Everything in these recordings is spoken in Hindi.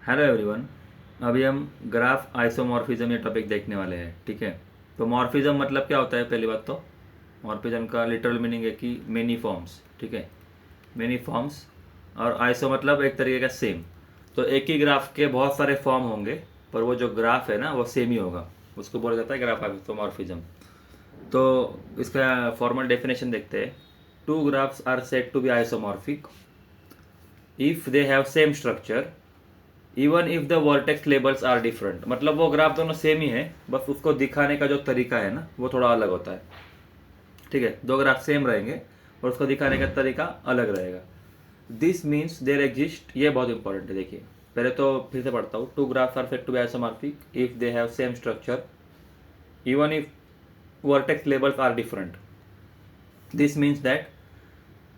Hello everyone. अभी हम ग्राफ आइसोमॉर्फिज्म ये टॉपिक देखने वाले हैं। ठीक है, तो मॉर्फिज्म मतलब क्या होता है? पहली बात तो मॉर्फिज्म का लिटरल मीनिंग है कि मेनी फॉर्म्स। ठीक है, मेनी फॉर्म्स। और आइसो मतलब एक तरीके का सेम। तो एक ही ग्राफ के बहुत सारे फॉर्म होंगे, पर वो जो ग्राफ है ना वो सेम ही होगा, उसको बोला जाता है ग्राफ आइसोमॉर्फिज्म। तो इसका फॉर्मल डेफिनेशन देखते हैं। Two graphs are said to be isomorphic if they have same structure even if the vertex labels are different. मतलब वो ग्राफ दोनों सेम ही है, बस उसको दिखाने का जो तरीका है ना वो थोड़ा अलग होता है। ठीक है, दो ग्राफ सेम रहेंगे और उसको दिखाने का तरीका अलग रहेगा। दिस मीन्स देयर एग्जिस्ट, ये बहुत इंपॉर्टेंट है। देखिए, पहले तो फिर से पढ़ता हूँ। Two graphs are said to be isomorphic if they have same structure even if vertex labels are different. This means that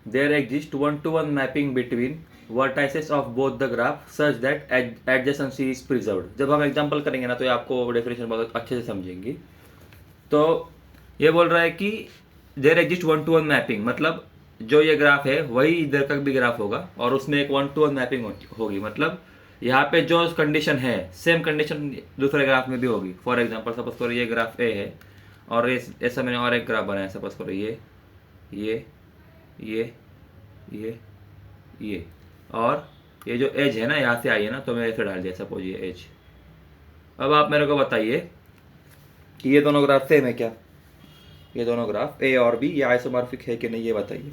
there exists one-to-one mapping between vertices of both the graph such that adjacency is preserved। जब हम एग्जांपल करेंगे ना तो ये आपको डेफिनेशन बहुत अच्छे से समझेंगी। तो ये बोल रहा है कि there exist one to one mapping, मतलब जो ये ग्राफ है वही इधर का भी ग्राफ होगा और उसमें एक वन टू वन मैपिंग होगी। मतलब यहाँ पे जो कंडीशन है सेम कंडीशन दूसरे ग्राफ में भी होगी। फॉर एग्जांपल सपोज करो ये ग्राफ ए है और ऐसा मैंने और एक ग्राफ बनाया। सपोज करो ये ये ये ये और ये जो एज है ना यहाँ से आई है ना, तो मैंने ऐसे डाल दिया सपोज ये एज। अब आप मेरे को बताइए कि ये दोनों ग्राफ सेम है क्या? ये दोनों ग्राफ ए और बी ये आइसोमॉर्फिक है कि नहीं, ये बताइए।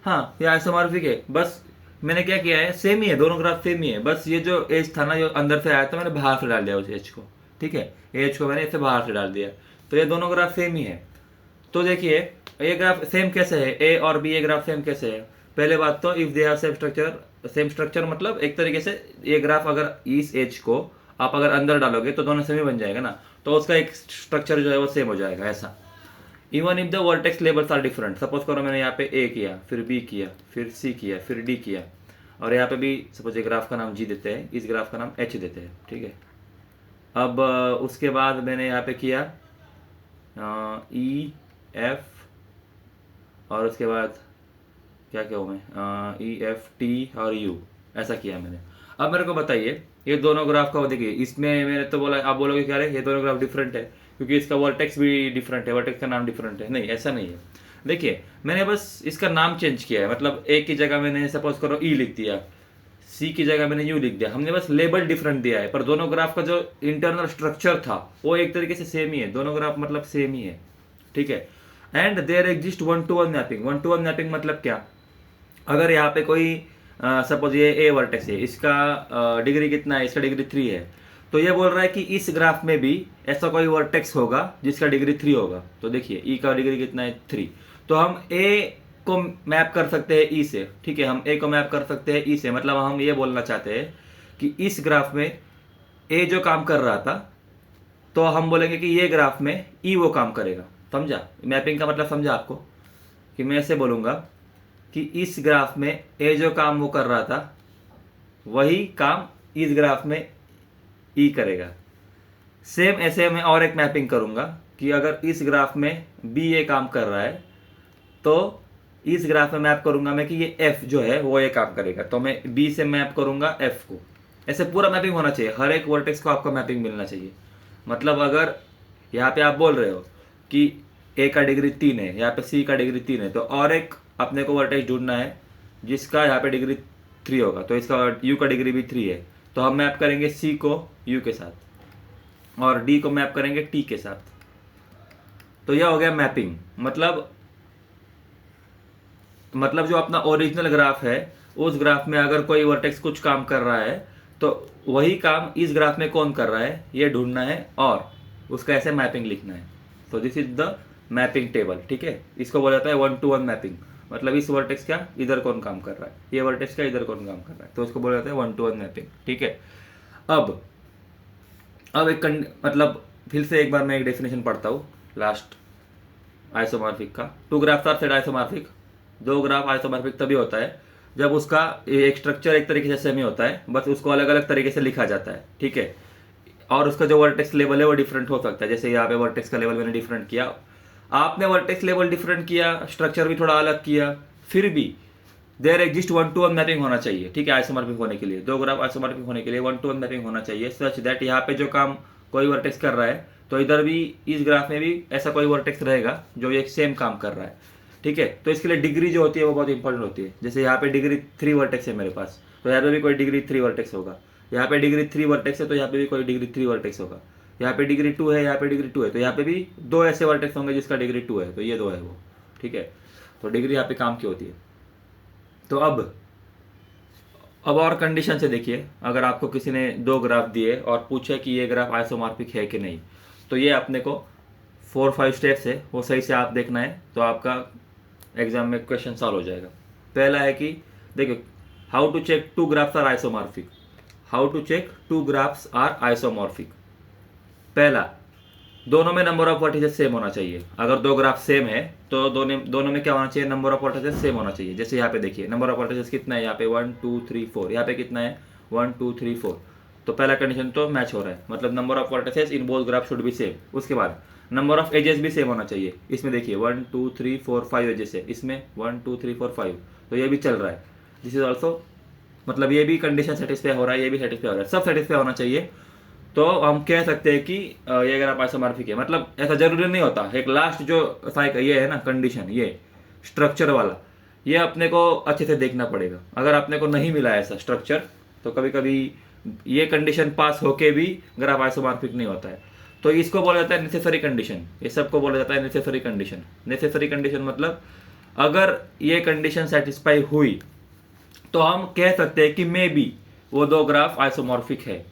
हाँ, ये आइसोमॉर्फिक है। बस मैंने क्या किया है, सेम ही है, दोनों ग्राफ सेम ही है। बस ये जो एज था ना जो अंदर से आया था मैंने बाहर से डाल दिया उस एज को। ठीक है, एज को मैंने इसे बाहर से डाल दिया, तो ये दोनों ग्राफ सेम ही है। तो देखिए ये ग्राफ सेम कैसे है, ए और बी ये ग्राफ सेम कैसे है? पहले बात तो if they have same structure मतलब एक तरीके से ये ग्राफ अगर इस एज को आप अगर अंदर डालोगे तो दोनों सेम ही बन जाएगा ना, तो उसका एक स्ट्रक्चर जो है वो सेम हो जाएगा ऐसा। Even if the vertex labels are different. Suppose करो मैंने यहाँ पे ए किया, फिर बी किया, फिर सी किया, फिर डी किया, और यहाँ पे भी सपोज ये ग्राफ का नाम जी देते हैं, इस ग्राफ का नाम एच देते हैं। ठीक है, अब उसके बाद मैंने यहाँ पे किया ई एफ और उसके बाद क्या क्या हूँ मैं, ई एफ टी और यू, ऐसा किया मैंने। अब मेरे को बताइए ये दोनों ग्राफ का देखिए, इसमें मैंने तो बोला, आप बोलोगे क्या रे ये दोनों ग्राफ डिफरेंट है क्योंकि इसका वर्टेक्स भी डिफरेंट है, वर्टेक्स का नाम डिफरेंट है। नहीं, ऐसा नहीं है। देखिए मैंने बस इसका नाम चेंज किया है। मतलब ए की जगह मैंने सपोज करो ई लिख दिया, सी की जगह मैंने यू लिख दिया, हमने बस लेबल डिफरेंट दिया है, पर दोनों ग्राफ का जो इंटरनल स्ट्रक्चर था वो एक तरीके से सेम ही है। दोनों ग्राफ मतलब सेम ही है। ठीक है, and there exist one to one mapping. One to one mapping मतलब क्या? अगर यहाँ पे कोई सपोज ये ए वर्टेक्स है, इसका डिग्री कितना है, इसका डिग्री 3 है, तो ये बोल रहा है कि इस ग्राफ में भी ऐसा कोई वर्टेक्स होगा जिसका डिग्री 3 होगा। तो देखिए ई का डिग्री कितना है, 3। तो हम ए को मैप कर सकते हैं ई से। ठीक है, हम ए को मैप कर सकते हैं ई से, मतलब हम ये बोलना चाहते हैं कि इस ग्राफ में ए जो काम कर रहा था तो हम बोलेंगे कि ये ग्राफ में ई वो काम करेगा। समझा मैपिंग का मतलब? समझा आपको? कि मैं ऐसे बोलूँगा कि इस ग्राफ में ए जो काम वो कर रहा था वही काम इस ग्राफ में ई करेगा। सेम ऐसे मैं और एक मैपिंग करूँगा कि अगर इस ग्राफ में बी ये काम कर रहा है तो इस ग्राफ में मैप करूँगा मैं कि ये एफ जो है वो ये काम करेगा, तो मैं बी से मैप करूँगा एफ को। ऐसे पूरा मैपिंग होना चाहिए, हर एक वर्टेक्स को आपका मैपिंग मिलना चाहिए। मतलब अगर यहाँ पे आप बोल रहे हो कि ए का डिग्री 3 है, यहाँ पे सी का डिग्री 3 है, तो और एक अपने को वर्टेक्स ढूंढना है जिसका यहाँ पे डिग्री 3 होगा, तो इसका यू का डिग्री भी 3 है, तो हम मैप करेंगे सी को यू के साथ और डी को मैप करेंगे टी के साथ। तो यह हो गया मैपिंग। मतलब जो अपना ओरिजिनल ग्राफ है उस ग्राफ में अगर कोई वर्टेक्स कुछ काम कर रहा है तो वही काम इस ग्राफ में कौन कर रहा है ये ढूंढना है और उसका ऐसे मैपिंग लिखना है। तो this is the mapping table. ठीक है, इसको बोला जाता है वन टू वन मैपिंग। मतलब इस वर्टेक्स का इधर कौन काम कर रहा है, ये वर्टेक्स का इधर कौन काम कर रहा है, तो इसको बोला जाता है वन टू वन मैपिंग। ठीक है, अब एक मतलब फिर से एक बार मैं एक डेफिनेशन पढ़ता हूँ लास्ट आइसोमॉर्फिक का। Two graphs are said isomorphic. दो ग्राफ आइसोमॉर्फिक तभी होता है जब उसका एक स्ट्रक्चर एक तरीके से सेम ही होता है, बस उसको अलग अलग तरीके से लिखा जाता है। ठीक है, और उसका जो वर्टेक्स लेवल है वो डिफरेंट हो सकता है। जैसे यहाँ पे वर्टेक्स का लेवल मैंने डिफरेंट किया, आपने वर्टेक्स लेवल डिफरेंट किया, स्ट्रक्चर भी थोड़ा अलग किया, फिर भी देयर एग्जिस्ट 1-to-1 मैपिंग होना चाहिए, ठीक है, आइसोमॉर्फिक होने के लिए, दो ग्राफ आइसोमॉर्फिक होने के लिए 1-to-1 मैपिंग होना चाहिए, सच दैट यहाँ पे जो काम कोई वर्टेक्स कर रहा है तो इधर भी इस ग्राफ में भी ऐसा कोई वर्टेक्स रहेगा जो एक सेम काम कर रहा है, ठीक है। तो इसके लिए डिग्री जो होती है वो बहुत इंपॉर्टेंट होती है। जैसे यहाँ पे डिग्री 3 वर्टेक्स है मेरे पास, तो यहाँ पे भी कोई डिग्री 3 वर्टेक्स होगा, यहाँ पे डिग्री 3 वर्टेक्स है तो यहाँ पे भी कोई डिग्री 3 वर्टेक्स होगा, यहाँ पे डिग्री 2 है, यहाँ पे डिग्री 2 है, तो यहाँ पे भी 2 ऐसे वर्टेक्स होंगे जिसका डिग्री 2 है, तो ये 2 है वो, ठीक है। तो डिग्री यहाँ पे काम की होती है। तो अब और कंडीशन से देखिए, अगर आपको किसी ने 2 ग्राफ दिए और पूछे कि ये ग्राफ आइसोमॉर्फिक है कि नहीं, तो ये अपने को 4-5 स्टेप्स है, वो सही से आप देखना है तो आपका एग्जाम में क्वेश्चन सॉल्व हो जाएगा। पहला है कि देखिए, how to check 2 graphs are isomorphic, how to check 2 graphs are isomorphic. पहला, दोनों में नंबर ऑफ वर्टिसेस सेम होना चाहिए। अगर 2 ग्राफ सेम है तो दोनों में क्या होना चाहिए, नंबर ऑफ वर्टिसेस सेम होना चाहिए। जैसे यहाँ पे देखिए नंबर ऑफ वर्टिसेस कितना है, यहाँ पे 1 2 3 4, यहाँ पे कितना है 1 2 3 4, तो पहला कंडीशन तो मैच हो रहा है, मतलब number of vertices in both graph should be same. उसके बाद नंबर ऑफ एजेस भी सेम होना चाहिए। इसमें देखिए 1 2 3 4 5 एजेस है, इसमें 1 2 3 4 5, तो ये भी चल रहा है। दिस इज ऑल्सो, मतलब ये भी कंडीशन सेटिस्फाई हो रहा है, ये भी सेटिस्फाई हो रहा है, सब सेटिस्फाई होना चाहिए। तो हम कह सकते हैं कि ये ग्राफ आइसोमॉर्फिक है। मतलब ऐसा जरूरी नहीं होता, एक लास्ट जो साइकिल ये है ना कंडीशन, ये स्ट्रक्चर वाला, ये अपने को अच्छे से देखना पड़ेगा। अगर अपने को नहीं मिला ऐसा स्ट्रक्चर तो कभी कभी ये कंडीशन पास होके भी ग्राफ आइसोमॉर्फिक नहीं होता है। तो इसको बोला जाता है नेसेसरी कंडीशन, ये सबको बोला जाता है नेसेसरी कंडीशन। नेसेसरी कंडीशन मतलब अगर ये कंडीशन सेटिस्फाई हुई तो हम कह सकते हैं कि मे बी वो 2 ग्राफ आइसोमॉर्फिक है।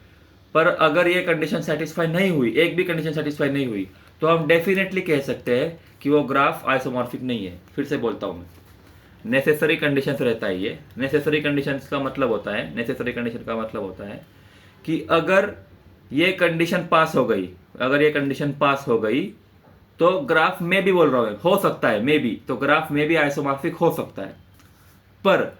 पर अगर ये कंडीशन सेटिस्फाई नहीं हुई, एक भी कंडीशन सेटिस्फाई नहीं हुई, तो हम डेफिनेटली कह सकते हैं कि वो ग्राफ आइसोमॉर्फिक नहीं है। फिर से बोलता हूँ मैं, नेसेसरी कंडीशन रहता है ये। नेसेसरी कंडीशन का मतलब होता है, नेसेसरी कंडीशन का मतलब होता है कि अगर ये कंडीशन पास हो गई, अगर ये कंडीशन पास हो गई तो ग्राफ में भी बोल रहा हूँ, हो सकता है मे बी, तो ग्राफ में भी आइसोमॉर्फिक हो सकता है। पर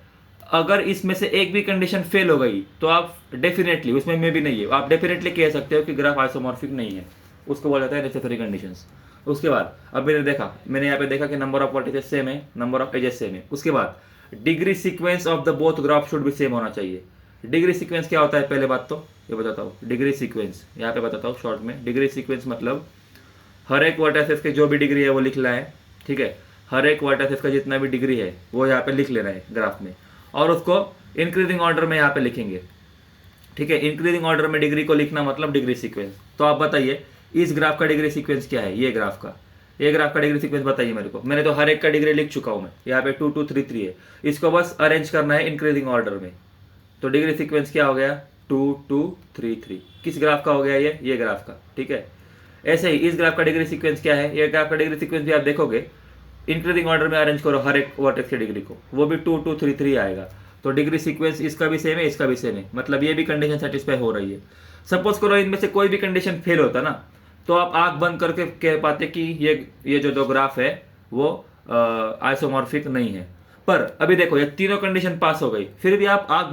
अगर इसमें से एक भी कंडीशन फेल हो गई तो आप डेफिनेटली, उसमें में भी नहीं है, आप डेफिनेटली कह सकते हो कि ग्राफ आइसोमॉर्फिक नहीं है। उसको बोला जाता है नेसेसरी कंडीशंस। उसके बाद अब मैंने यहाँ पे देखा कि नंबर ऑफ वर्टिसेस सेम है, नंबर ऑफ एजेस सेम है। उसके बाद degree sequence of the both graph should भी सेम होना चाहिए। डिग्री सीक्वेंस क्या होता है, पहले बात तो ये बताता हूँ। डिग्री सीक्वेंस यहाँ पे बताता हूँ शॉर्ट में। डिग्री सीक्वेंस मतलब हर एक वर्टिसेस के जो भी डिग्री है वो लिखना है, ठीक है। हर एक वर्टिसेस का जितना भी डिग्री है वो यहाँ पे लिख लेना है ग्राफ में, और उसको इंक्रीजिंग ऑर्डर में यहाँ पे लिखेंगे, ठीक है। इंक्रीजिंग ऑर्डर में डिग्री को लिखना मतलब डिग्री सीक्वेंस। तो आप बताइए इस ग्राफ का डिग्री सीक्वेंस क्या है, ये ग्राफ का डिग्री सीक्वेंस बताइए मेरे को। मैंने तो हर एक का डिग्री लिख चुका हूँ मैं, यहाँ पे 2 2 3 3 है, इसको बस अरेंज करना है इंक्रीजिंग ऑर्डर में। तो डिग्री सीक्वेंस क्या हो गया, 2 2 3 3। किस ग्राफ का हो गया ये ग्राफ का, ठीक है। ऐसे ही इस ग्राफ का डिग्री सीक्वेंस क्या है, ये ग्राफ का डिग्री सीक्वेंस भी आप देखोगे, इंक्रीजिंग ऑर्डर में अरेंज करो हर एक वर्टेक्स की डिग्री को, वो भी 2 2 3 3 आएगा। तो डिग्री सीक्वेंस इसका भी सेम है, इसका भी सेम है, मतलब ये भी कंडीशन सेटिस्फाई हो रही है। सपोज करो इनमें से कोई भी कंडीशन फेल होता ना, तो आप आंख बंद करके कह पाते कि ये जो 2 ग्राफ है वो आइसोमॉर्फिक नहीं है। पर अभी देखो ये तीनों कंडीशन पास हो गई, फिर भी आप आंख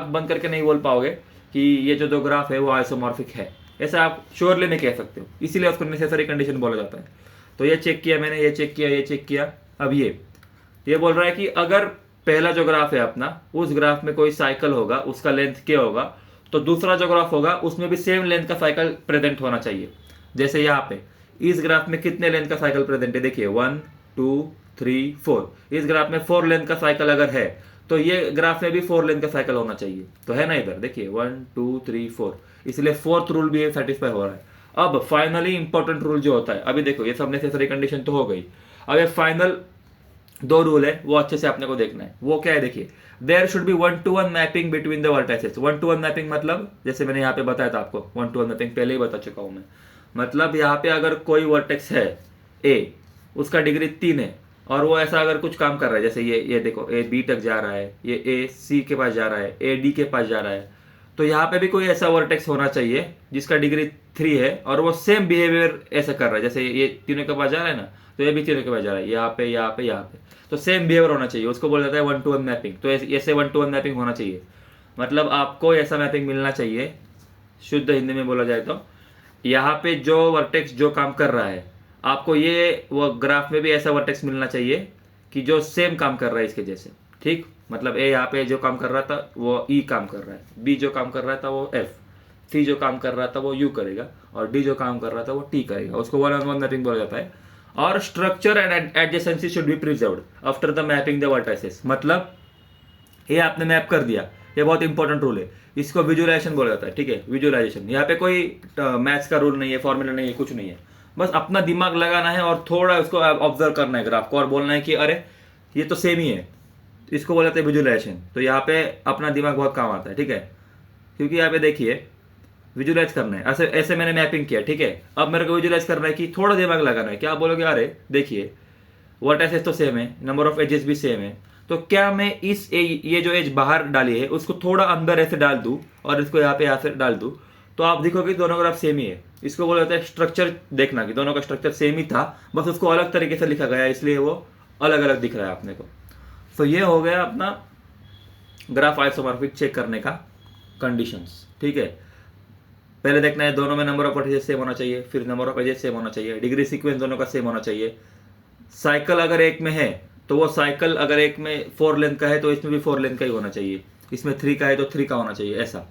बंद करके नहीं बोल पाओगे कि ये जो 2 ग्राफ है वो आइसोमॉर्फिक है, ऐसा आप श्योरली नहीं कह सकते हो। इसीलिए उसको नेसेसरी कंडीशन बोला जाता है। तो ये चेक किया मैंने, ये चेक किया, ये चेक किया। अब ये बोल रहा है कि अगर पहला जो ग्राफ है अपना, उस ग्राफ में कोई साइकिल होगा, उसका लेंथ क्या होगा, तो दूसरा जो ग्राफ होगा उसमें भी सेम लेंथ का साइकिल प्रेजेंट होना चाहिए। जैसे यहाँ पे इस ग्राफ में कितने लेंथ का साइकिल प्रेजेंट है, देखिए 1 2 3 4। इस ग्राफ में 4 लेंथ का साइकिल अगर है तो ये ग्राफ में भी 4 लेंथ का साइकिल होना चाहिए। तो है ना, इधर देखिए 1 2 3 4, इसलिए 4th रूल भी सेटिस्फाई हो रहा है। अब फाइनली इंपॉर्टेंट रूल जो होता है, अभी देखो ये सब नेसेसरी कंडीशन तो हो गई, अब ये फाइनल 2 रूल है वो अच्छे से अपने को देखना है। वो क्या है, देखिए there should be 1-to-1 mapping between the vertices. 1-to-1 mapping मतलब जैसे मैंने यहाँ पे बताया था आपको, 1-to-1 मैपिंग पहले ही बता चुका हूँ मैं। मतलब यहाँ पे अगर कोई वर्टेक्स है ए, उसका डिग्री 3 है, और वो ऐसा अगर कुछ काम कर रहा है, जैसे ये देखो ए बी तक जा रहा है, ये ए सी के पास जा रहा है, ए डी के पास जा रहा है, तो यहाँ पे भी कोई ऐसा वर्टेक्स होना चाहिए जिसका डिग्री 3 है और वो सेम बिहेवियर ऐसा कर रहा है। जैसे ये तीनों के पास जा रहा है ना, तो ये भी तीनों के पास जा रहा है, यहाँ पे यहाँ पे यहाँ पे, तो सेम बिहेवियर होना चाहिए, उसको बोला जाता है 1-to-1 मैपिंग। तो ऐसे 1-to-1 मैपिंग होना चाहिए, मतलब आपको ऐसा मैपिंग मिलना चाहिए। शुद्ध हिंदी में बोला जाए तो यहाँ पे जो वर्टेक्स जो काम कर रहा है, आपको ये वो ग्राफ में भी ऐसा वर्टेक्स मिलना चाहिए कि जो सेम काम कर रहा है इसके जैसे, ठीक, मतलब ए यहाँ पे जो काम कर रहा था वो ई काम कर रहा है, बी जो काम कर रहा था वो एफ, सी जो काम कर रहा था वो यू करेगा, और डी जो काम कर रहा था वो टी करेगा। उसको वन ऑन वन मैपिंग बोला जाता है। और structure and adjacency should be preserved after the mapping the vertices. मतलब ये आपने मैप कर दिया, ये बहुत इंपॉर्टेंट रूल है, इसको विजुअलाइजेशन बोला जाता है। ठीक है, विजुअलाइजेशन, यहाँ पे कोई मैथ्स का रूल नहीं है, फॉर्मूला नहीं है, कुछ नहीं है, बस अपना दिमाग लगाना है और थोड़ा उसको ऑब्जर्व करना है ग्राफ को, और बोलना है कि अरे ये तो सेम ही है, इसको बोला जाता है विजुअलाइजेशन। तो यहाँ पे अपना दिमाग बहुत काम आता है। ठीक है, क्योंकि यहाँ पे देखिए विजुअलाइज करना है, ऐसे ऐसे मैंने मैपिंग किया। ठीक है, अब मेरे को विजुअलाइज करना है कि थोड़ा दिमाग लगाना है। क्या आप बोलोगे, अरे देखिए वर्टाइसेस तो सेम है, नंबर ऑफ एजेस भी सेम है, तो क्या मैं इस ये जो एज बाहर डाली है उसको थोड़ा अंदर ऐसे डाल दूं और इसको यहाँ पे यहाँ से डाल दूं, तो आप देखोगे दोनों ग्राफ सेम ही है। इसको बोला जाता है स्ट्रक्चर देखना, कि दोनों का स्ट्रक्चर सेम ही था, बस उसको अलग तरीके से लिखा गया, इसलिए वो अलग अलग दिख रहा है अपने को। तो ये हो गया अपना ग्राफ आइसोमॉर्फिक चेक करने का कंडीशंस। ठीक है, पहले देखना है दोनों में नंबर ऑफ वर्टिसेस सेम होना चाहिए, फिर नंबर ऑफ एजेस सेम होना चाहिए, डिग्री सीक्वेंस दोनों का सेम होना चाहिए, साइकिल अगर एक में है तो वो साइकिल अगर एक में 4 लेंथ का है तो इसमें भी 4 लेंथ का ही होना चाहिए, इसमें 3 का है तो 3 का होना चाहिए, ऐसा।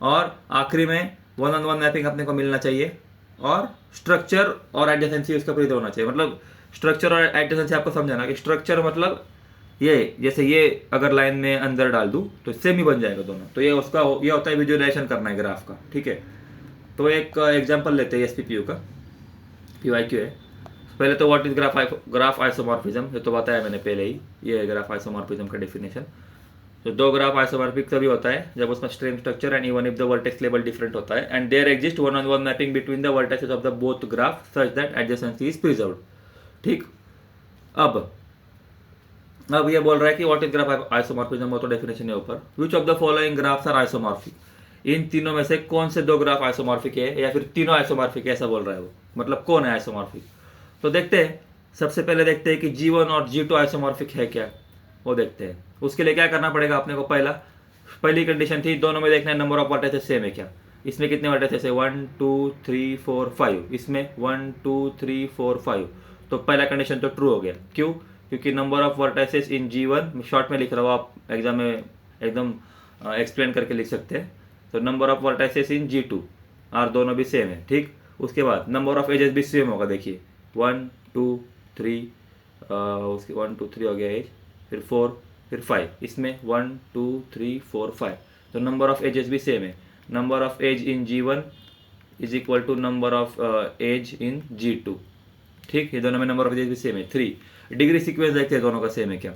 और आखिरी में वन ऑन वन मैपिंग अपने को मिलना चाहिए, और स्ट्रक्चर और एडजेसेंसी उसका प्रीत होना चाहिए। मतलब स्ट्रक्चर और एडजेसेंसी आपको समझाना कि स्ट्रक्चर मतलब ये, जैसे ये अगर लाइन में अंदर डाल दूं तो सेम ही बन जाएगा दोनों, तो ये उसका ये होता है विजुअलाइजेशन करना है ग्राफ का। ठीक है, तो एक एग्जांपल लेते हैं एसपीपीयू का, पीवाईक्यू है। पहले तो व्हाट इज ग्राफ आइसोमॉर्फिज्म, ये तो बताया मैंने पहले ही, ये है ग्राफ आइसोमॉर्फिज्म का डेफिनेशन। तो दो ग्राफ आइसोमॉर्फिक तभी होता है जब उसमें stream structure and even if the vertex level different होता है, and there exist one on one mapping between the vertexes of the both graph such that adjacency is preserved. ठीक, अब ये बोल रहा है कि व्हाट इज ग्राफ आइसोमॉर्फिज्म, वो तो डेफिनेशन है ऊपर। Which of the following graphs are isomorphic, इन तीनों में से कौन से दो ग्राफ आइसोमॉर्फिक है, या फिर तीनों आइसोमॉर्फिक है, ऐसा बोल रहा है वो, मतलब कौन है आइसोमॉर्फिक। तो देखते हैं, सबसे पहले देखते हैं कि G1 और G2 आइसोमॉर्फिक है क्या, वो देखते हैं। उसके लिए क्या करना पड़ेगा अपने को, पहली कंडीशन थी दोनों में देखना है नंबर ऑफ वर्टिसेस सेम है क्या। इसमें कितने वर्टिसेस है, 1 2 3 4 5, इसमें 1 2 3 4 5, तो पहला कंडीशन तो ट्रू हो गया। क्यों, क्योंकि number of vertices in G1, short में लिख रहा हूँ, आप एग्जाम में एकदम एक्सप्लेन करके लिख सकते हैं। तो number of vertices in G2 और दोनों भी सेम है। ठीक, उसके बाद नंबर ऑफ एजेस भी सेम होगा, देखिए 1 2 3, उसके 1 2 3 हो गया एज, फिर 4, फिर 5, इसमें 1 2 3 4 5, तो नंबर ऑफ एजेस भी सेम है। Number of edge in G1 is equal to number of edge in G2। ठीक, ये दोनों में नंबर ऑफ एजेस भी सेम है। 3, डिग्री सीक्वेंस देखते हैं दोनों का सेम है क्या।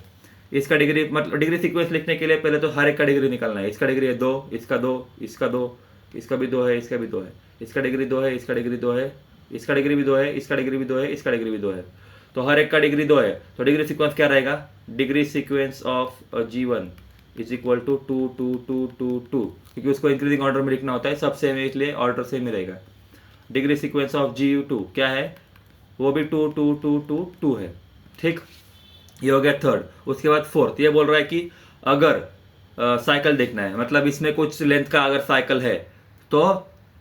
इसका डिग्री, मतलब डिग्री सीक्वेंस लिखने के लिए पहले तो हर एक का डिग्री निकालना है। इसका डिग्री है 2, इसका 2, इसका 2, इसका भी 2 है, इसका भी 2 है, इसका डिग्री 2 है, इसका डिग्री 2 है, इसका डिग्री भी 2 है, इसका डिग्री भी 2 है, इसका डिग्री भी 2 है, तो हर एक का डिग्री 2 है। तो डिग्री सीक्वेंस क्या रहेगा, degree sequence of G1 is equal to 2 2 2 2 2, क्योंकि उसको इंक्रीजिंग ऑर्डर में लिखना होता है, सब सेम है इसलिए ऑर्डर सेम ही रहेगा। डिग्री सीक्वेंस ऑफ G2 क्या है, वो भी 2 2 2 2 2 है। ठीक, ये हो गया थर्ड। उसके बाद फोर्थ, ये बोल रहा है कि अगर साइकिल देखना है, मतलब इसमें कुछ लेंथ का अगर साइकिल है तो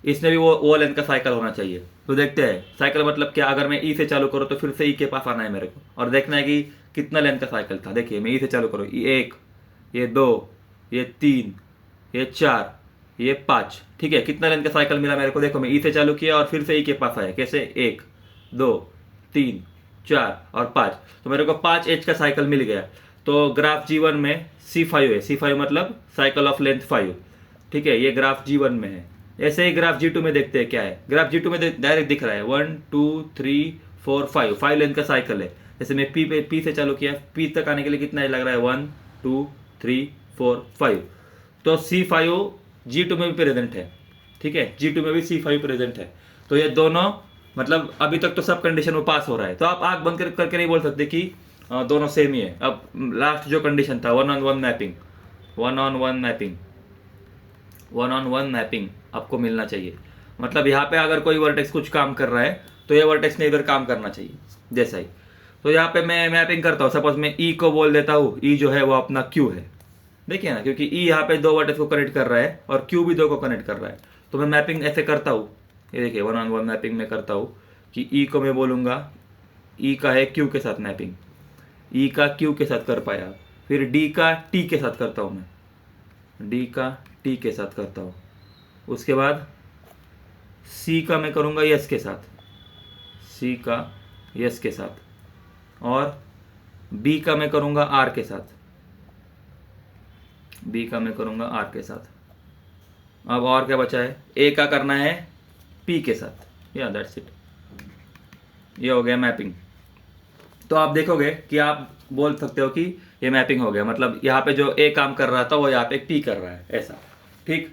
इसमें भी वो लेंथ का साइकिल होना चाहिए। तो देखते हैं साइकिल मतलब क्या, अगर मैं ई से चालू करूँ तो फिर से ई के पास आना है मेरे को, और देखना है कि कितना लेंथ का साइकिल था। देखिए मैं ई से चालू करूँ, ये 1, ये 2, ये 3, ये 4, ये 5, ठीक है, कितना लेंथ का साइकिल मिला मेरे को। देखो मैं ई से चालू किया और फिर से ई के पास आया, कैसे, 1 2 3 4 और 5, तो मेरे को 5 एज का साइकिल मिल गया। तो ग्राफ G1 में C5 है, C5 मतलब साइकिल ऑफ लेंथ 5, ठीक है, ये ग्राफ G1 में है। ऐसे ही ग्राफ G2 में देखते हैं क्या है। ग्राफ G2 में डायरेक्ट दिख रहा है 1 2 3 4 5 लेंथ का साइकिल है। जैसे मैं P से चालू किया, P तक आने के लिए कितना लग रहा है, 1 2 3 4 5, तो C5 G2 में भी प्रेजेंट है, ठीक है, G2 में भी C5 प्रेजेंट है। तो ये दोनों मतलब अभी तक तो सब कंडीशन में पास हो रहा है, तो आप आंख बंद करके नहीं बोल सकते कि दोनों सेम ही है। अब लास्ट जो कंडीशन था, वन ऑन वन मैपिंग आपको मिलना चाहिए। मतलब यहाँ पे अगर कोई वर्टेक्स कुछ काम कर रहा है तो ये वर्टेक्स ने इधर काम करना चाहिए जैसा ही। तो यहाँ पे मैं मैपिंग करता हूँ, सपोज मैं ई को बोल देता हूँ, ई जो है वो अपना क्यू है, देखिए ना, क्योंकि ई यहाँ पे 2 वर्टेक्स को कनेक्ट कर रहा है और क्यू भी 2 को कनेक्ट कर रहा है। तो मैं मैपिंग ऐसे करता हूँ, ये देखिए वन ऑन वन मैपिंग में करता हूँ कि ई को मैं बोलूँगा, ई का है क्यू के साथ मैपिंग, ई का क्यू के साथ कर पाया, फिर डी का टी के साथ करता हूँ मैं, डी का टी के साथ करता हूँ। उसके बाद सी का मैं करूँगा यस के साथ, सी का यस के साथ। और बी का मैं करूँगा आर के साथ, बी का मैं करूँगा आर के साथ। अब और क्या बचा है, ए का करना है पी के साथ। या दैट्स इट, ये हो गया मैपिंग। तो आप देखोगे कि आप बोल सकते हो कि ये मैपिंग हो गया, मतलब यहाँ पे जो ए काम कर रहा था वो यहाँ पे पी कर रहा है, ऐसा। ठीक,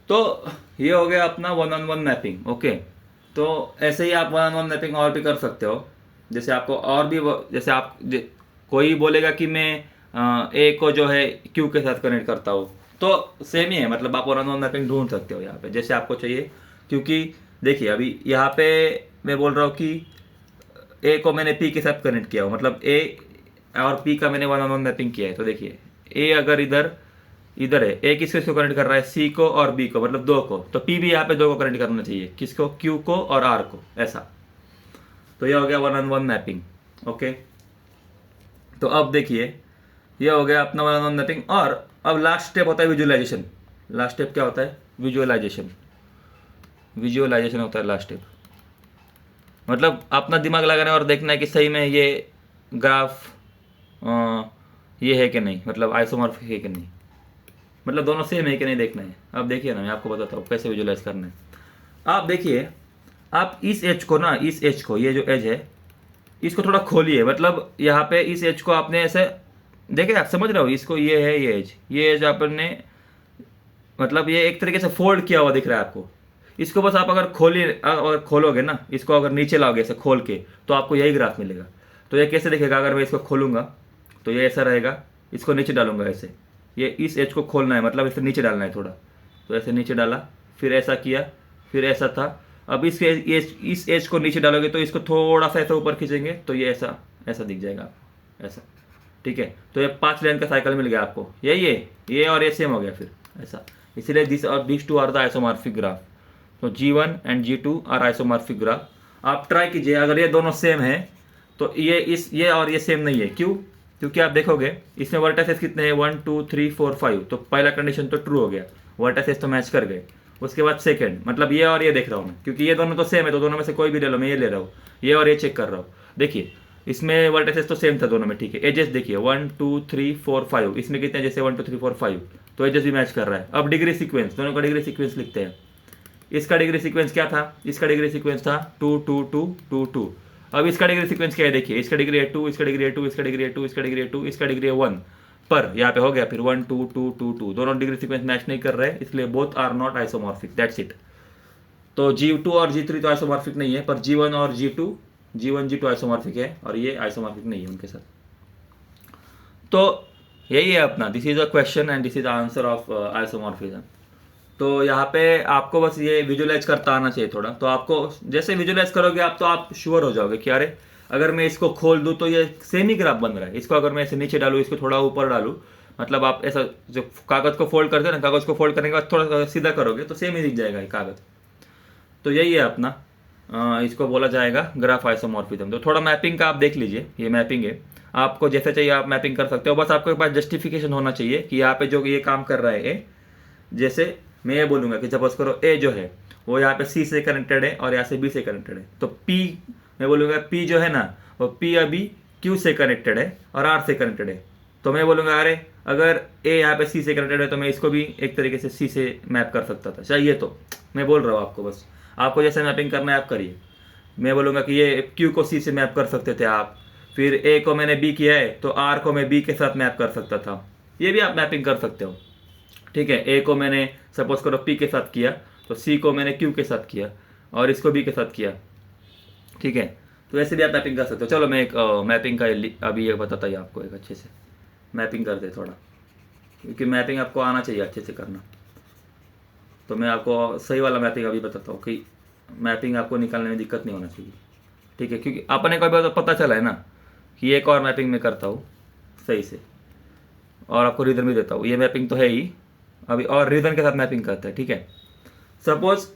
तो ये हो गया अपना 1-on-1 मैपिंग। ओके, तो ऐसे ही आप 1-on-1 मैपिंग और भी कर सकते हो। जैसे आपको और भी जैसे आप कोई बोलेगा कि मैं ए को जो है क्यू के साथ कनेक्ट करता हूँ, तो सेम ही है, मतलब आप 1-on-1 मैपिंग ढूंढ सकते हो यहाँ पे जैसे आपको चाहिए। क्योंकि देखिए अभी यहाँ पे मैं बोल रहा हूँ कि ए को मैंने पी के साथ कनेक्ट किया हो, मतलब ए और पी का मैंने 1-on-1 मैपिंग किया है। तो देखिए ए अगर इधर इधर है, ए किसको कनेक्ट कर रहा है, सी को और बी को, मतलब दो को, तो पी भी यहाँ पे दो को कनेक्ट करना चाहिए, किसको, क्यू को और आर को, ऐसा। तो ये हो गया 1-on-1 मैपिंग। ओके, तो अब देखिए ये हो गया अपना 1-on-1 मैपिंग। और अब लास्ट स्टेप होता है विजुअलाइजेशन। लास्ट स्टेप क्या होता है, विजुअलाइजेशन। विजुअलाइजेशन होता है लास्ट स्टेप, मतलब अपना दिमाग लगाना और देखना है कि सही में ये ग्राफ ये है कि नहीं, मतलब आइसोमॉर्फिक है कि नहीं, मतलब दोनों सेम है कि नहीं देखना है। अब देखिए ना, मैं आपको बताता हूँ कैसे विजुअलाइज करना है। आप देखिए, आप इस एज को ना, इस एज को, ये जो एज है इसको थोड़ा खोलिए, मतलब यहाँ पे इस एज को आपने ऐसे देखे, आप समझ रहे हो इसको, ये है ये एज आपने, मतलब ये एक तरीके से फोल्ड किया हुआ दिख रहा है आपको। इसको बस आप अगर खोलोगे ना, इसको अगर नीचे लाओगे ऐसे खोल के, तो आपको यही ग्राफ मिलेगा। तो ये कैसे दिखेगा, अगर मैं इसको खोलूंगा तो ये ऐसा रहेगा, इसको नीचे डालूंगा ऐसे, ये इस एज को खोलना है, मतलब इसे नीचे डालना है थोड़ा, तो ऐसे नीचे डाला, फिर ऐसा किया, फिर ऐसा था। अब इस एज को नीचे डालोगे तो इसको थोड़ा सा ऐसा ऊपर खींचेंगे तो ये ऐसा ऐसा दिख जाएगा आपको, ऐसा। ठीक है, तो ये 5 लाइन का साइकिल मिल गया आपको, ये और ये सेम हो गया फिर ऐसा। इसीलिए this two are the isomorphic graph. तो G1 and G2 are isomorphic graph. आप ट्राई कीजिए, अगर ये दोनों सेम है तो ये और ये सेम नहीं है। क्यों? क्योंकि आप देखोगे इसमें वर्टाइसेस कितने हैं, 1 2 3 4 5, तो पहला कंडीशन तो ट्रू हो गया, वर्टाइसेस तो मैच कर गए। उसके बाद सेकंड, मतलब ये और ये देख रहा हूँ मैं, क्योंकि ये दोनों तो सेम है, तो दोनों में से कोई भी ले लो, मैं ये ले रहा हूँ, ये और ये चेक कर रहा हूँ। देखिए इसमें वर्टाइसेस तो सेम था दोनों में, ठीक है। एजेस देखिए 1 2 3 4 5, इसमें कितने जैसे 1 2 3 4 5, तो एजेस भी मैच कर रहा है। अब डिग्री सीक्वेंस, दोनों का डिग्री सीक्वेंस लिखते हैं। इसका डिग्री सीक्वेंस क्या था, इसका डिग्री सीक्वेंस था 2 2 2 2 2। अब इसका डिग्री सीक्वेंस क्या है, देखिए इसका डिग्री है 2, इसका डिग्री है 2, इसका डिग्री है 2, इसका डिग्री है 2, इसका डिग्री है 1, पर यहाँ पे हो गया फिर 1 2 2 2 2, दोनों डिग्री सीक्वेंस मैच नहीं कर रहे, इसलिए both are not isomorphic, that's it. तो G2 और G3 तो आइसोमॉर्फिक नहीं है, पर G1 और G1 G2 आइसोमॉर्फिक है, और ये आइसोमॉर्फिक नहीं है उनके साथ। तो यही है अपना, this is a question and this is answer of isomorphism. तो यहाँ पे आपको बस ये विजुअलाइज करता आना चाहिए थोड़ा। तो आपको जैसे विजुअलाइज करोगे आप, तो आप श्योर हो जाओगे कि अरे अगर मैं इसको खोल दूँ तो ये सेम ही ग्राफ बन रहा है। इसको अगर मैं ऐसे नीचे डालूँ, इसको थोड़ा ऊपर डालूँ, मतलब आप ऐसा जो कागज़ को फोल्ड करते हैं ना, कागज़ को फोल्ड करने के बाद थोड़ा सीधा करोगे तो सेम ही दिख जाएगा ये कागज़। तो यही है अपना, इसको बोला जाएगा ग्राफ आइसोमॉर्फिज्म। तो थोड़ा मैपिंग का आप देख लीजिए, ये मैपिंग है, आपको जैसे चाहिए आप मैपिंग कर सकते हो, बस आपके पास जस्टिफिकेशन होना चाहिए कि यहाँ पे जो ये काम कर रहा है ए, जैसे मैं ये बोलूँगा कि सपोज करो ए जो है वो यहाँ पे सी से कनेक्टेड है और यहाँ से बी से कनेक्टेड है, तो पी मैं बोलूँगा पी जो है ना वो पी अभी क्यू से कनेक्टेड है और आर से कनेक्टेड है। तो मैं बोलूँगा अरे अगर ए यहाँ पे सी से कनेक्टेड है तो मैं इसको भी एक तरीके से सी से मैप कर सकता था, चाहिए तो मैं बोल रहा हूँ आपको, बस आपको जैसे मैपिंग करना है आप करिए। मैं बोलूँगा कि ये क्यू को सी से मैप कर सकते थे आप, फिर ए को मैंने बी किया है तो आर को मैं बी के साथ मैप कर सकता था, ये भी आप मैपिंग कर सकते हो। ठीक है, ए को मैंने सपोज करो पी के साथ किया, तो सी को मैंने क्यू के साथ किया और इसको बी के साथ किया। ठीक है, तो ऐसे भी आप मैपिंग कर सकते हो। चलो मैं एक मैपिंग का अभी ये बताता ही आपको, एक अच्छे से मैपिंग कर दे थोड़ा, क्योंकि मैपिंग आपको आना चाहिए अच्छे से करना। तो मैं आपको सही वाला मैपिंग अभी बताता हूँ कि मैपिंग आपको निकालने में दिक्कत नहीं होना चाहिए। ठीक है, क्योंकि अपने को भी पता चला है ना कि एक और मैपिंग मैं करता हूँ सही से, और आपको रीज़न भी देता हूँ। ये मैपिंग तो है ही अभी, और रीज़न के साथ मैपिंग करते हैं। ठीक है, सपोज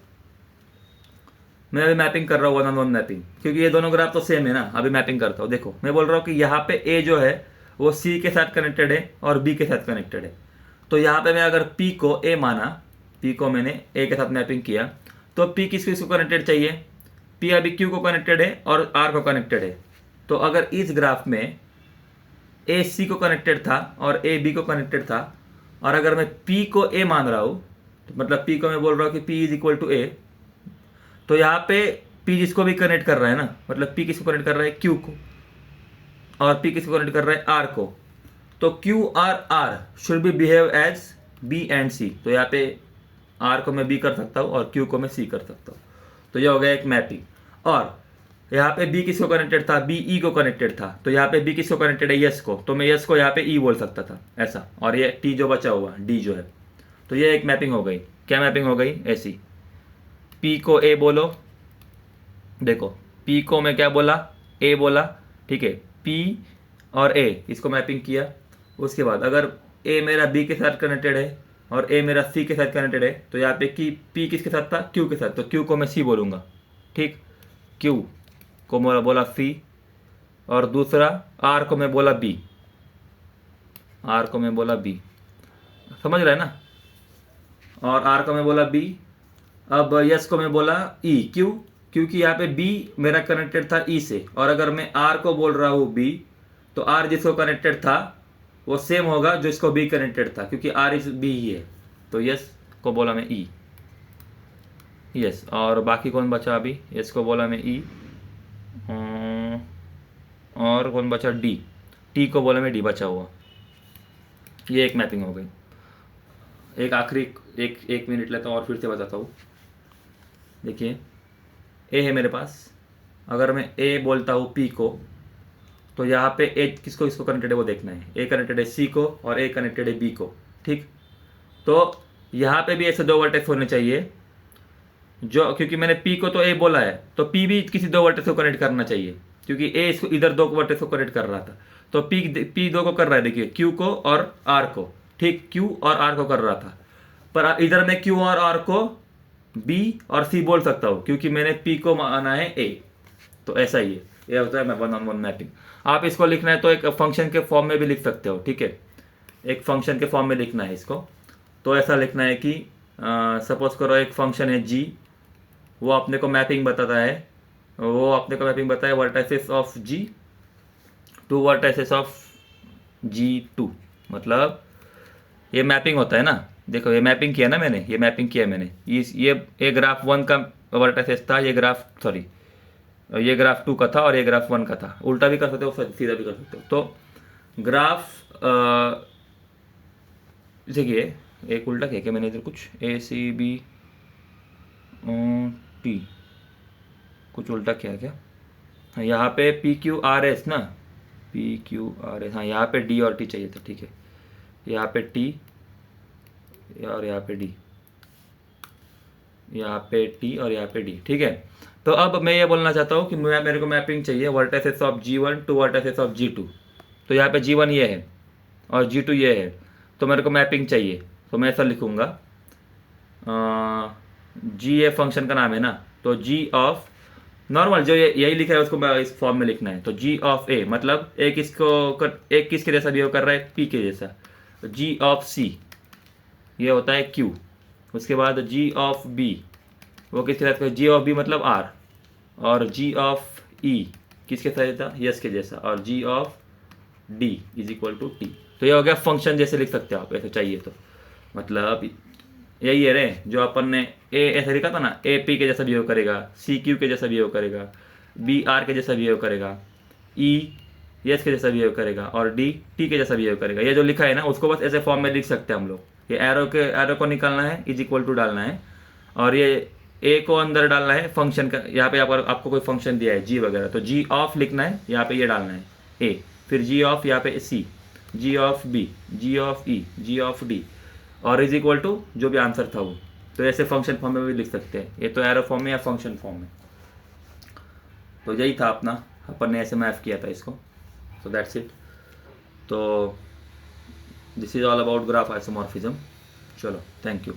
मैं अभी मैपिंग कर रहा हूँ 1-on-1 मैपिंग, क्योंकि ये दोनों ग्राफ तो सेम है ना। अभी मैपिंग करता हूँ, देखो मैं बोल रहा हूँ कि यहाँ पे ए जो है वो सी के साथ कनेक्टेड है और बी के साथ कनेक्टेड है। तो यहाँ पे मैं अगर पी को ए माना, पी को मैंने ए के साथ मैपिंग किया, तो पी किसको कनेक्टेड चाहिए, पी अभी क्यू को कनेक्टेड है और आर को कनेक्टेड है। तो अगर इस ग्राफ में ए सी को कनेक्टेड था और ए बी को कनेक्टेड था, और अगर मैं पी को ए मान रहा हूँ, तो मतलब पी को मैं बोल रहा हूँ कि पी इज इक्वल टू ए, तो यहाँ पे पी जिसको भी कनेक्ट कर रहा है ना, मतलब पी किसको कनेक्ट कर रहा है, क्यू को, और पी किसको कनेक्ट कर रहा है, आर को, तो Q R R should be behave as B and C. तो यहाँ पे आर को मैं बी कर सकता हूँ और क्यू को मैं सी कर सकता हूँ। तो ये हो गया एक मैपिंग। और यहाँ पे बी किसको कनेक्टेड था, बी ई को कनेक्टेड था, तो यहाँ पे बी किसको कनेक्टेड है, यस को, तो मैं यस को यहाँ पे ई बोल सकता था ऐसा, और ये टी जो बचा हुआ डी जो है। तो ये एक मैपिंग हो गई। क्या मैपिंग हो गई, ऐसी, पी को ए बोलो, देखो पी को मैं क्या बोला, ए बोला, ठीक है, पी और ए इसको मैपिंग किया। उसके बाद अगर ए मेरा बी के साथ कनेक्टेड है और ए मेरा सी के साथ कनेक्टेड है, तो यहाँ पे की पी किसके साथ था, क्यू के साथ, तो क्यू को मैं सी बोलूँगा, ठीक, क्यू को मैं बोला सी, और दूसरा आर को मैं बोला बी, आर को मैं बोला बी, समझ रहे हैं ना, और आर को मैं बोला बी। अब यस को मैं बोला ई, क्यों, क्योंकि यहाँ पे बी मेरा कनेक्टेड था ई से, और अगर मैं आर को बोल रहा हूँ बी, तो आर जिसको कनेक्टेड था वो सेम होगा जो इसको बी कनेक्टेड था, क्योंकि आर इज बी ही है। तो यस को बोला मैं ई, यस, और बाकी कौन बचा अभी, यस को बोला मैं ई, और कौन बचा, डी, टी को बोला मैं डी बचा हुआ। ये एक मैपिंग हो गई। एक आखिरी एक मिनट लेता हूँ और फिर से बताता हूँ। देखिए ए है मेरे पास, अगर मैं ए बोलता हूँ पी को, तो यहाँ पे ए किसको कनेक्टेड है वो देखना है, ए कनेक्टेड है सी को और ए कनेक्टेड है बी को, ठीक। तो यहाँ पे भी ऐसे दो वर्टेक्स होने चाहिए जो, क्योंकि मैंने पी को तो ए बोला है, तो पी भी किसी दो वर्टेक्स को कनेक्ट करना चाहिए, क्योंकि ए इसको इधर दो वर्टेक्स को कनेक्ट कर रहा था, तो पी दो को कर रहा है, देखिए क्यू को और आर को, ठीक, क्यू और आर को कर रहा था, पर इधर मैं क्यू और आर को बी और सी बोल सकता हूँ, क्योंकि मैंने पी को माना है ए। तो ऐसा ही है, ये होता है वन ऑन वन मैपिंग। आप इसको लिखना है तो एक फंक्शन के फॉर्म में भी लिख सकते हो, ठीक है, एक फंक्शन के फॉर्म में लिखना है इसको। तो ऐसा लिखना है कि सपोज करो एक फंक्शन है जी, वो अपने को मैपिंग बताता है, वो अपने को मैपिंग बताए vertices of G to vertices of G2, मतलब ये मैपिंग होता है ना, देखो ये मैपिंग किया ना मैंने, ये मैपिंग किया मैंने, ये ग्राफ 1 का वर्टाइसेस था, ये ग्राफ ये ग्राफ 2 का था और ये ग्राफ 1 का था। उल्टा भी कर सकते हो, सीधा भी कर सकते हो। तो ग्राफ देखिए एक उल्टा किया क्या मैंने इधर, कुछ ACB T कुछ उल्टा किया क्या, हाँ यहाँ पे PQRS ना, PQRS, हाँ यहाँ पे D और T चाहिए था, ठीक है, यहाँ पे T और यहाँ पे D, यहाँ पे T और यहाँ पे D, ठीक है। तो अब मैं ये बोलना चाहता हूँ कि मेरे को मैपिंग चाहिए vertices of G1 to vertices of G2। तो यहाँ पे G1 ये है और G2 ये है, तो मेरे को मैपिंग चाहिए। तो मैं ऐसा लिखूँगा, G ए फंक्शन का नाम है ना, तो G ऑफ नॉर्मल जो यही लिखा है उसको इस फॉर्म में लिखना है। तो G ऑफ ए मतलब एक किसके जैसा बिहेव कर रहा है, P के जैसा। G ऑफ C ये होता है Q। उसके बाद G ऑफ B वो किसके साथ, G ऑफ B मतलब R, और G ऑफ E किसके साथ था, यस के जैसा, और G of D is equal to T। तो ये हो गया फंक्शन जैसे लिख सकते हो आप, ऐसे चाहिए तो, मतलब यही है रे जो अपन ने ए ऐसे लिखा था ना, ए पी के जैसा बिहेव करेगा, सी क्यू के जैसा बिहेव करेगा, बी आर के जैसा बिहेव करेगा, ई यस के जैसा बिहेव करेगा, और डी टी के जैसा बिहेव करेगा। ये जो लिखा है ना उसको बस ऐसे फॉर्म में लिख सकते हैं हम लोग। ये एरो को निकालना है, इज इक्वल टू डालना है, और ये ए को अंदर डालना है फंक्शन का। यहाँ पे आपको कोई फंक्शन दिया है जी वगैरह, तो जी ऑफ लिखना है, यहाँ पे ये डालना है ए, फिर जी ऑफ यहाँ पे C, G of B, G of E, G of D, और इज इक्वल टू जो भी आंसर था वो। तो ऐसे फंक्शन फॉर्म में भी लिख सकते हैं, ये तो एरो फॉर्म में या फंक्शन फॉर्म में। तो यही था अपना, अपन ने ऐसे मैप किया था इसको। So that's it. तो this is all about graph isomorphism. चलो, थैंक यू।